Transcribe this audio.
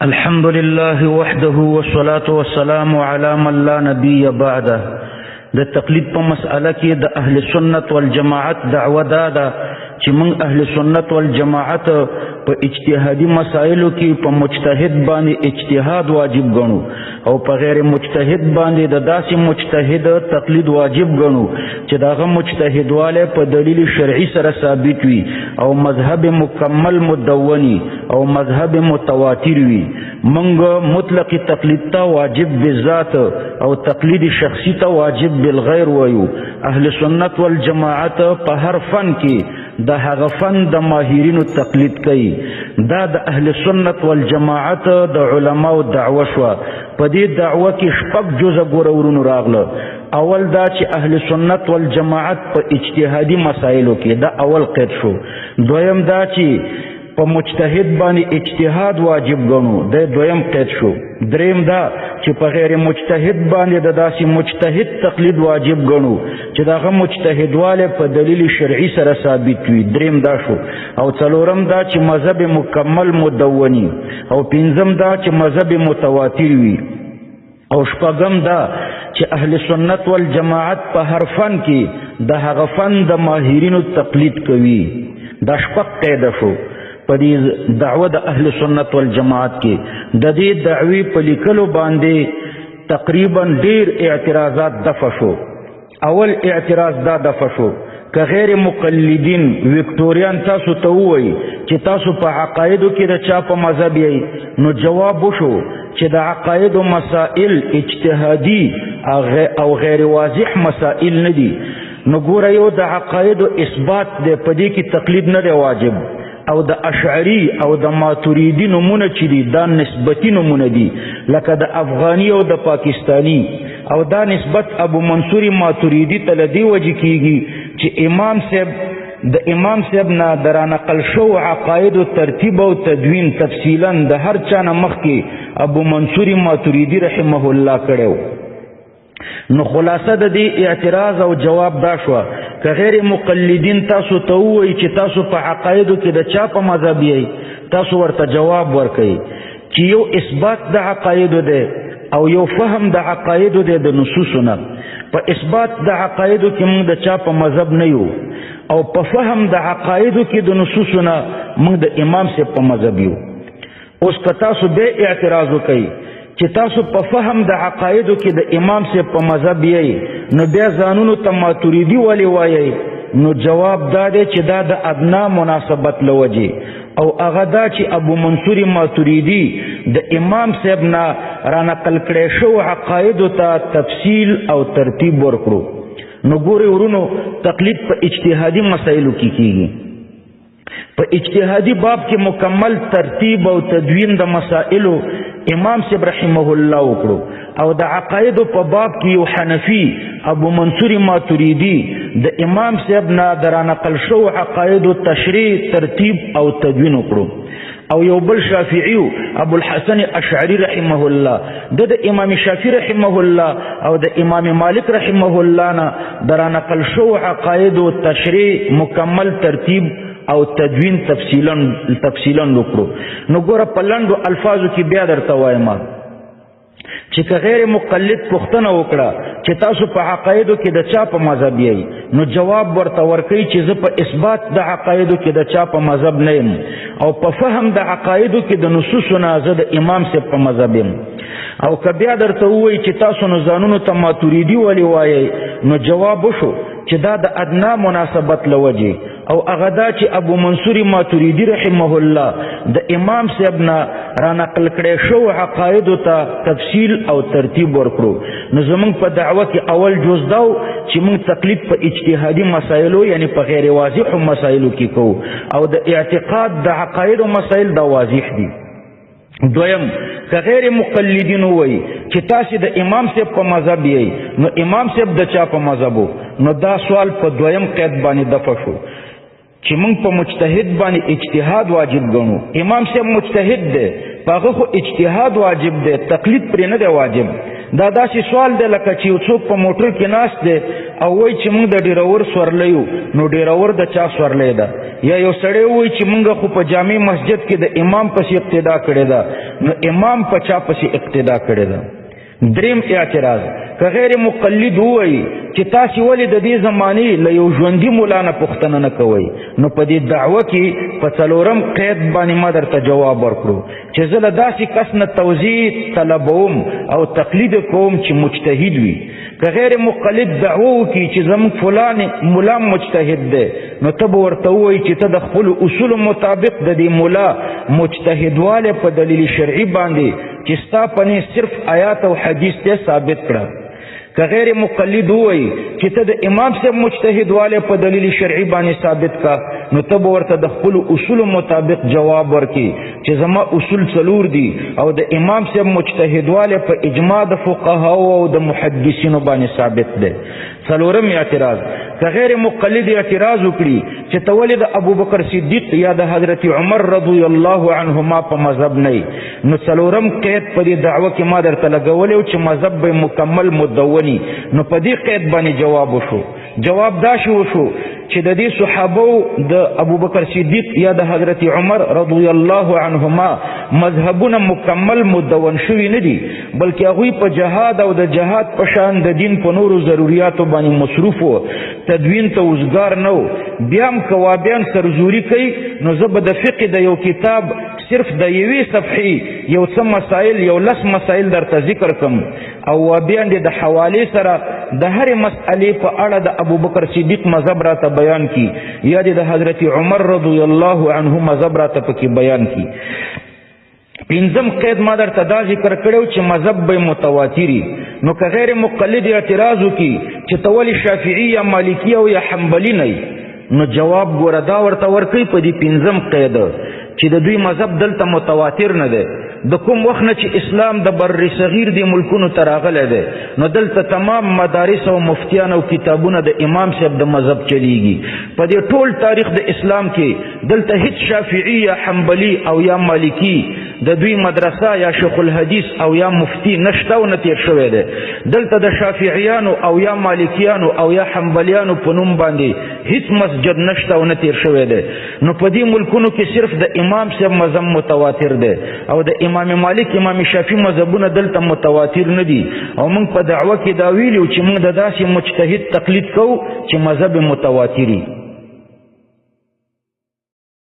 الحمد لله وحده والصلاة والسلام على من لا نبي بعده. د تقلید په مسأله کې د اهل سنت والجماعت دعوه ده چې موږ اهل سنت والجماعت په اجتهادي مسائلو کې په مجتهد باندې اجتهاد واجب ګڼو او په غیر مجتهد باندې د داسې مجتهد تقلید واجب ګڼو چې داغه مجتهدواله په دلیل شرعي سره ثابت وي او مذهب مکمل مدونی او مذهب متواتر وي. موږ مطلق تقلید ته واجب بالذات او تقلید شخصي ته واجب بالغیر وایو. اهل سنت والجماعت په هر فن کې د هغه فن د ماهرینو تقلید کوي. دا د اهل سنت والجماعت د علماو دعوه شو. په دې دعوه کې شپږ جزء ګورورونو راغله. اول دا چې اهل سنت والجماعت په اجتهادي مسایلو کې دا اول قید شو. دویم دا چې په مجتهد باندې اجتهاد واجب ګڼو دا دویم قید شو. دریم دا چې په غیر مجتهد باندې د داسې مجتهد تقلید واجب ګڼو چې داغه مجتهدواله په دلیل شرعي سره ثابت وي. دریم دا شو. او څلورم دا چې مذهب مکمل مدونی او پنځم دا چې مذهب متواتر وي. او شپږم دا چې اهل سنت والجماعت په هر فن کې د هغه فن د ماهرینو تقلید کوي. دا شپږ قید شو په دې دعوه د اهل سنت والجماعت کې. د دې دعوی په لیکلو باندې تقریبا ډیر اعتراضات دفع شو. اول اعتراض دا دفع شو که غیر مقلدین وکټوریان تاسو ته وایي چې تاسو په عقایدو کې د چا په مذهب یې، نو جواب وشو چې د عقایدو مسائل اجتهادي او غیر واضح مسائل نه دي. نو ګوره یو د عقایدو اثبات دی، په دې کې تقلید نه دی واجب. او د اشعری او د ماتوریدی نمونه چې دي دا نسبتی نمونه دي، لکه د افغانی او د پاکستانی. او دا نسبت ابو منصور ماتوریدی ته لدی وجه کیږي چې امام صاحب نه درانقل شو عقاید و ترتیب او تدوین تفصیلا د هر چا نه مخکې ابو منصور ماتوریدی رحمه الله کړو. نو خلاصه د دې اعتراض او جواب دا شو که غیر مقلدین تاسو ته وایي چې تاسو په عقایدو کې د چا په مذهب یې، تاسو ورته جواب ورکړئ چې یو اثبات د عقایدو دی او یو فهم د عقایدو دی د نصوصو نه. په اثبات د عقایدو کې موږ د چا په مذهب نه یو، او په فهم د عقایدو کې د نصوصو نه موږ د امام صاحب په مذهب یو. اوس که تاسو به اعتراض وکړئ چې تاسو په فهم د عقایدو کې د امام صاحب په مذهب یې، نو بیا ځانونو ته ماتوریدي ولې وایي؟ نو جواب دا دی چې دا د ادنا مناسبت له وجې، او هغه دا چې ابو منصور ماتوریدي د امام صاحب نه رانقل کړی شو عقایدو ته تفصیل او ترتیب ورکړو. نو ګورئ ورونو، تقلید په اجتهادي مسایلو کې کیږي. په اجتهادي باب کې مکمل ترتیب او تدوین د مسائلو امام صاحب رحمه الله وکړو. او د عقایدو په باب کې یو حنفی ابو منصور ماتوریدی د امام صاحب نه درانقل شو عقایدو تشریح ترتیب او تدوین وکړو. او یو بل شافعی ابو الحسن اشعری رحمه الله د امام شافعی رحمه الله او د امام مالک رحمه الله نه درانقل شو عقایدو تشریح مکمل ترتیب او تدوین تفصیلا وکړو. نو ګوره په لنډو الفاظو کې بیا درته وایم چې که غیر مقلد پوښتنه وکړه چې تاسو په عقایدو کې د چا په مذهب یې، نو جواب ورته ورکوي چې زه په اثبات د عقایدو کې د چا په مذهب نه یم، او په فهم د عقایدو کې د نصوصو نه زه د امام صاحب په مذهب یم. او که بیا درته ووایي چې تاسو نو ځانونو ته ماتوریدي ولې وایئ، نو جواب وشو چې دا د ادنا مناسبت له وجې، او هغه دا چې ابو منصور ماتوریدی رحمه الله د امام صاحب نه رانقل کړی شو عقایدو ته تفصیل او ترتیب ورکړو. نو زمونږ په دعوه کې اول جز دا چې موږ تقلید په اجتهادي مسایلو یعنی په غیر واضح مسایلو کې کوو، او د اعتقاد د عقایدو مسایل دا واضح دي. دویم، که غیر مقلدین وایي چې تاسو د امام صاحب په مذهب یې، نو امام صاحب د چا په مذهب وو؟ نو دا سوال په دویم قید باندې دفع شو چې موږ په مجتهد باندې اجتهاد واجب ګڼو. امام صاحب مجتهد دی، هغه خو اجتهاد واجب دی، تقلید پرې نه دی واجب. دا داسې سوال دی لکه چې یو څوک په موټر کې ناست دی او وایي چې موږ د ډیرور سورلی یو، نو ډیرور د چا سورلی ده؟ یا یو سړی وایي چې موږ خو په جامع مسجد کې د امام پسې اقتدا کړې ده، نو امام په چا پسې اقتدا کړې ده؟ دریم اعتراض، که غیر مقلد وایي چې تاسې ولې د دې زمانې له یو ژوندي مولا نه پوښتنه نه کوئ، نو په دې دعوه کې په څلورم قید باندې ما درته جواب ورکړو چې زه له داسې کس نه توضیح طلبوم او تقلید کوم چې مجتهد وي. که غیر مقلد دعوه وکړي چې زموږ فلان مولا مجتهد دی، نو ته به ورته ووایي چې ته د خپلو اصولو مطابق د دې مولا مجتهدوالی په دلیل شرعي باندې چې ستا په صرف آیات او حدیث ته ثابت کړه. که غیر مقلد وایي چې ته د امام صاحب مجتهدوالی په دلیل شرعي باندې ثابت کا، نو ته به ورته د خپلو اصولو مطابق جواب ورکړي چې زما اصول څلور دي او د امام صاحب مجتهدوالی په اجماع د فقهاو او د محدثینو باندې ثابت دی. څلورم اعتراض، که غیر مقلد اعتراض وکړي چې ته ولې د ابوبکر صدیق یا د حضرت عمر رضی الله عنهما په مذهب نه، نو څلورم قید په دې دعوه کې ما درته لګولی چې مذهب به مکمل مدوني، نو په دې قید باندې جواب وشو. جواب دا وشو چې د دې صحابو د ابوبکر صدیق یا د حضرت عمر رضی الله عنهما مذهبونه مکمل مدون شوي نه دي، بلکې هغوی په جهاد او د جهاد په شان د دین په نورو ضروریاتو باندې مصروف و، تدوین ته وزګار نه و. بیا هم که وابیان سرزوري کوي، نو زه به د فقه د یو کتاب صرف د یوې صفحې یو څه مسائل، یو 10 مسائل درته ذکر کم، او وابیان دې د حوالې سره د هرې مسئلې په اړه د ابوبکر صدیق مذهب راته بیان کی، یا دې د حضرت عمر رضی الله عنه مذهب راته پکې بیان کی. پنځم قید ما درته دا ذکر کړی چې مذهب به متواتري. نو که غیر مقلد اعتراض وکړي چې ته ولې شافعي یا مالکي او یا حنبلي نه، نو جواب ګوره دا ورته ورکوي په دې پنځم قید چې د دوی مذهب دلته متواتر نه دی. د کوم وخت نه چې اسلام د بر صغیر دی ملکونو ته راغلی دی، نو دلته تمام مدارس او مفتیان او کتابونه د امام صاحب د مذهب چلیږي. په دې ټول تاریخ د اسلام کې دلته هیڅ شافعي یا حنبلي او یا مالکي د دوی مدرسه یا شیخ الحدیث او یا مفتی نشته او نه تیر شوی دی. دلته د شافعیانو او یا مالکیانو او یا حنبلیانو په نوم باندې هیڅ مسجد نشته او نه تیر شوی دی. نو په دې ملکونو کې صرف د امام صاحب مذهب متواتر دی او د امام مالک امام شافعي مذهبونه دلته متواتر نه دي. او موږ په دعوه کې دا ویلو چې موږ د داسې مجتهد تقلید کوو چې مذهب متواتري.